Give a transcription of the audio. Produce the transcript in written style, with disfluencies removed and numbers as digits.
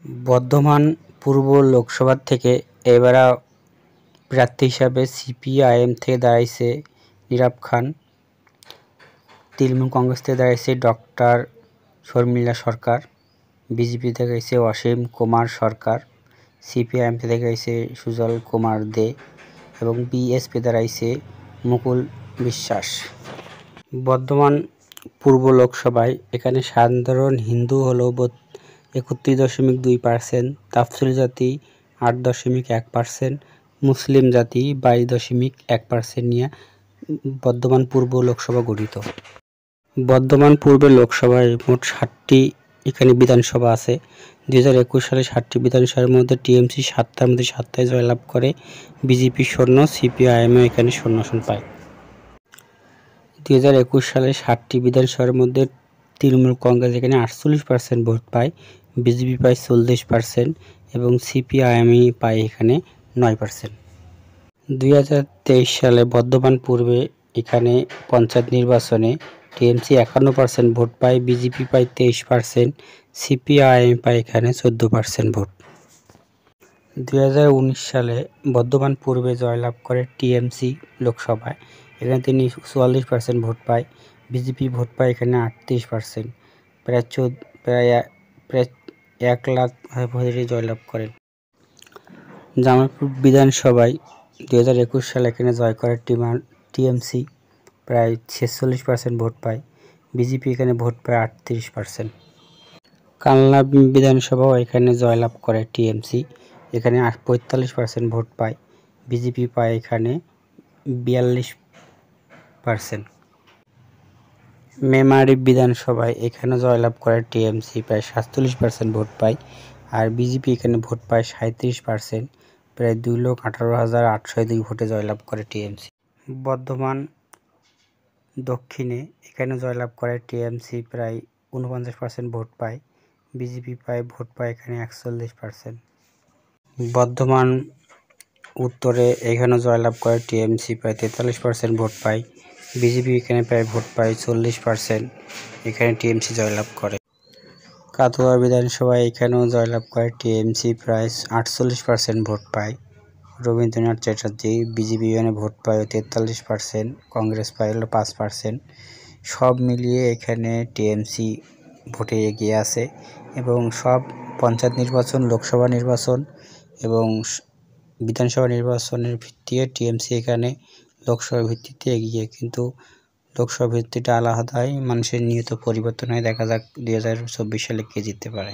বর্ধমান পূর্ব লোকসভা থেকে এবার প্রার্থী হিসাবে সিপিআইএম থেকে দাঁড়াইছে নীরব খান, তৃণমূল কংগ্রেস থেকে দাঁড়াইছে ডক্টর শর্মিলা সরকার, বিজেপি থেকে দাঁড়াইছে অসীম কুমার সরকার, সিপিআইএম থেকে দাঁড়াইছে সুজল কুমার দে এবং বিএসপি দাঁড়াইছে মুকুল বিশ্বাস। বর্ধমান পূর্ব লোকসভায় এখানে সাধারণ হিন্দু হলো 31.2%, তাফসিলি জাতি 8.1%, মুসলিম জাতি 22.1% নিয়ে বর্ধমান পূর্ব লোকসভা গঠিত। বর্ধমান পূর্বে লোকসভায় মোট 60টি এখানে বিধানসভা আছে। 2021 সালে 60টি বিধানসভার মধ্যে টিএমসি 7টার মধ্যে 7টায় জয়লাভ করে, বিজেপি 0, সিপিআইএমও এখানে 0 আসন পায়। 2021 সালে 60টি বিধানসভার মধ্যে তৃণমূল কংগ্রেস এখানে 48% ভোট পায়, বিজেপি পায় 40% এবং সিপিআইএমই পায় এখানে 9%। 2023 সালে বর্ধমান পূর্বে এখানে পঞ্চায়েত নির্বাচনে টিএমসি 51% ভোট পায়, বিজেপি পায় 23%, সিপিআইএম পায় এখানে 14% ভোট। 2019 সালে বর্ধমান পূর্বে জয়লাভ করে টিএমসি লোকসভায়, এখানে তিনি 44% ভোট পায়, বিজেপি ভোট পায় এখানে 38%, প্রায় 1 লাখ ভোটে জয়লাভ করেন। জামালপুর বিধানসভায় 2021 সালে এখানে জয় করে টিএমসি, প্রায় 46% ভোট পায়, বিজেপি এখানে ভোট পায় 38%। কালনা বিধানসভাও এখানে জয়লাভ করে টিএমসি, এখানে 45% ভোট পায়, বিজেপি পায় এখানে 42%। মেমারি বিধানসভায় এখানে জয়লাভ করে টিএমসি, প্রায় 47% ভোট পায়, আর বিজেপি এখানে ভোট পায় 37%, প্রায় 2,18,802 ভোটে জয়লাভ করে টিএমসি। বর্ধমান দক্ষিণে এখানে জয়লাভ করে টিএমসি, প্রায় 49% ভোট পায়, বিজেপি ভোট পায় এখানে 41%। বর্ধমান উত্তরে এখানে জয়লাভ করে টিএমসি, প্রায় 43% ভোট পায়, বিজেপি এখানে প্রায় ভোট পায় 40%, এখানে টিএমসি জয়লাভ করে। কাটোয়া বিধানসভায় এখানেও জয়লাভ করে টিএমসি, প্রায় 48% ভোট পায়, রবীন্দ্রনাথ চ্যাটার্জি, বিজেপি এখানে ভোট পায় 43%, কংগ্রেস পায় 5%। সব মিলিয়ে এখানে টিএমসি ভোটে এগিয়ে আছে এবং সব পঞ্চায়েত নির্বাচন, লোকসভা নির্বাচন এবং বিধানসভা নির্বাচনের ভিত্তিতে টিএমসি এখানে লোকসভা ভিত্তিতে এগিয়ে, কিন্তু লোকসভা ভিত্তিটা আলাদাই, মানুষের নিয়ত পরিবর্তন হয়। দেখা যাক 2024 সালে কে জিততে পারে।